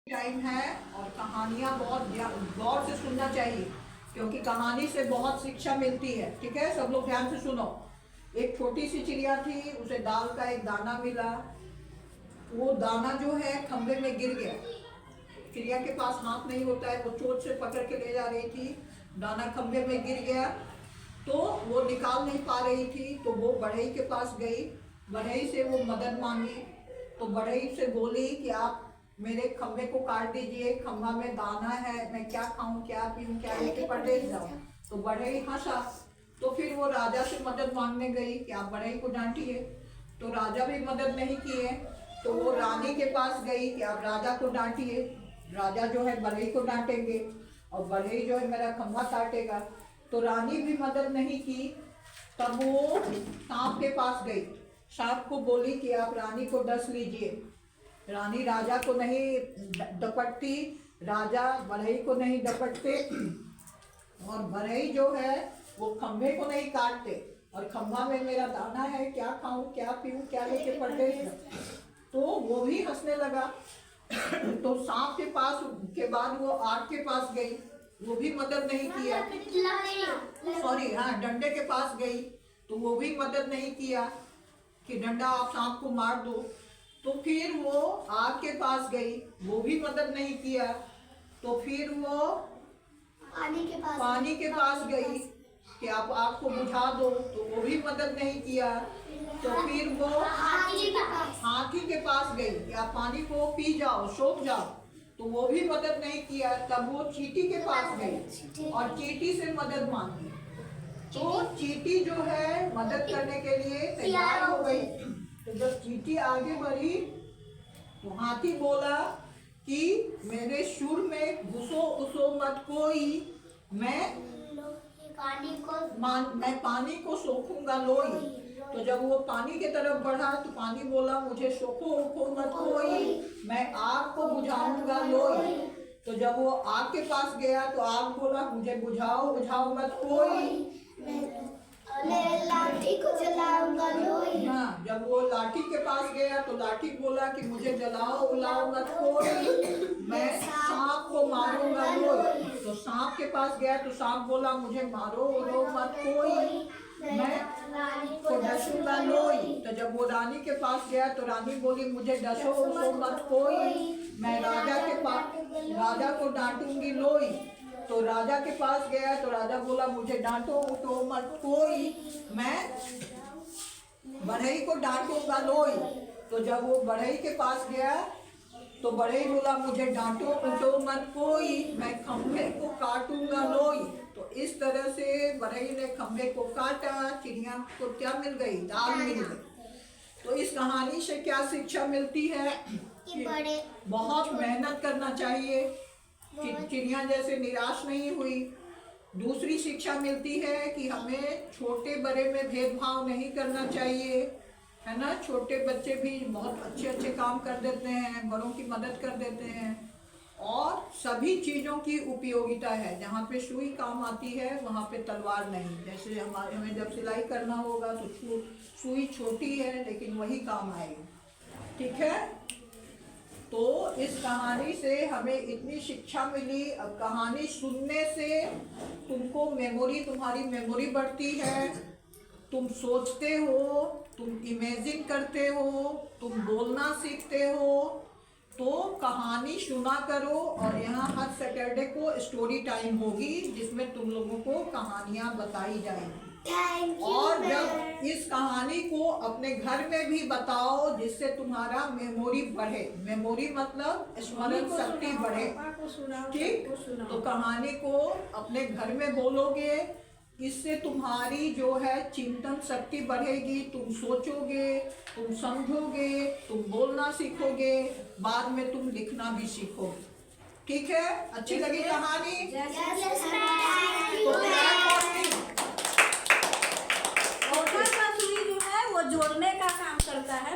Time है और कहानियाँ बहुत गौर से सुनना चाहिए क्योंकि कहानी से बहुत शिक्षा मिलती है। ठीक है, सब लोग ध्यान से सुनो। एक छोटी सी चिड़िया थी, उसे दाल का एक दाना मिला। वो दाना जो है खंभे में गिर गया। चिड़िया के पास हाथ नहीं होता है, वो चोट से पकड़ के ले जा रही थी, दाना खंभे में गिर गया तो वो निकाल नहीं पा रही थी। तो वो बढ़ई के पास गई, बढ़ई से वो मदद मांगी। तो बढ़ई से बोली कि आप मेरे खंभे को काट दीजिए, खंभा में दाना है, मैं क्या खाऊं, क्या पीऊं, क्या लेके परदेश जाऊं। तो बढ़ई हंसा। तो फिर वो राजा से मदद मांगने गई कि आप बढ़ई को डांटिए। तो राजा भी मदद नहीं किए। तो वो रानी के पास गई कि आप राजा को डांटिए। राजा जो है बढ़ई को डांटेंगे और बढ़ई जो है मेरा खंभा काटेगा। तो रानी भी मदद नहीं की। तब वो सांप के पास गई, सांप को बोली कि आप रानी को डस लीजिए। रानी राजा को नहीं डपटती, राजा बढ़ई को नहीं डपटते और बढ़ई जो है वो खंभे को नहीं काटते। और खंभा में मेरा दाना है, क्या खाऊं, क्या पीऊं, क्या लेके परदेश जाऊं। तो वो भी हंसने लगा। तो सांप के पास के बाद वो आग के पास गई, वो भी मदद नहीं किया। सॉरी, हाँ, डंडे के पास गई तो वो भी मदद नहीं किया कि डंडा आप सांप को मार दो। तो फिर वो आग के पास गई, वो भी मदद नहीं किया। तो फिर वो पानी के पास गई कि आप आग को बुझा दो, तो वो भी मदद नहीं किया। तो फिर वो हाथी के पास गई कि आप पानी को पी जाओ, सोख जाओ, तो वो भी मदद नहीं किया। तब वो चींटी के पास गई और चींटी से मदद मांगी। तो चींटी जो है मदद करने के लिए तैयार हो गई। तो जब चींटी आगे बढ़ी तो हाथी बोला कि मेरे सुर में घुसो उसो मत कोई, मैं पानी को सोखूंगा लोई। तो जब वो पानी की तरफ बढ़ा तो पानी बोला मुझे सोखो उखो मत कोई, मैं आग को बुझाऊंगा लोई। तो जब वो आग के पास गया तो आग बोला मुझे बुझाओ बुझाओ मत कोई, लाठी को जलाऊंगा लोई। हाँ, जब वो लाठी के पास गया तो लाठी बोला कि मुझे जलाओ बुलाओ मत कोई, मैं सांप को मारूंगा लोई। तो सांप के पास गया तो सांप बोला मुझे मारो उड़ो मत कोई, मैं तो डसूंगा लोई। तो जब वो रानी के पास गया तो रानी बोली मुझे डसो उसो मत कोई, मैं राजा को डांटूंगी लोई। तो राजा के पास गया तो राजा बोला मुझे डांटो उठो मत कोई, मैं बढ़ई को डांटूंगा लोई। तो जब वो बढ़ई के पास गया तो बढ़ई बोला मुझे डांटो उठो मत कोई, मैं खंभे को काटूंगा लोई। तो इस तरह से बढ़ई ने खंभे को काटा, चिड़िया को क्या मिल गई, दाल मिल गई। तो इस कहानी से क्या शिक्षा मिलती है कि बहुत मेहनत करना चाहिए, चिड़िया जैसे निराश नहीं हुई। दूसरी शिक्षा मिलती है कि हमें छोटे बड़े में भेदभाव नहीं करना चाहिए, है ना। छोटे बच्चे भी बहुत अच्छे अच्छे काम कर देते हैं, बड़ों की मदद कर देते हैं। और सभी चीज़ों की उपयोगिता है, जहाँ पे सुई काम आती है वहाँ पे तलवार नहीं। जैसे हमें जब सिलाई करना होगा तो सुई छोटी है लेकिन वही काम आएगी। ठीक है, तो इस कहानी से हमें इतनी शिक्षा मिली। अब कहानी सुनने से तुम्हारी मेमोरी बढ़ती है, तुम सोचते हो, तुम इमेजिन करते हो, तुम बोलना सीखते हो। तो कहानी सुना करो। और यहाँ हर सैटरडे को स्टोरी टाइम होगी जिसमें तुम लोगों को कहानियाँ बताई जाएंगी। और जब इस कहानी को अपने घर में भी बताओ जिससे तुम्हारा मेमोरी बढ़े, मेमोरी मतलब स्मरण शक्ति बढ़े। ठीक, तो कहानी को अपने घर में बोलोगे, इससे तुम्हारी जो है चिंतन शक्ति बढ़ेगी, तुम सोचोगे, तुम समझोगे, तुम बोलना सीखोगे, बाद में तुम लिखना भी सीखोगे। ठीक है, अच्छी लगी कहानी? सुई जो है वो जोड़ने का काम करता है।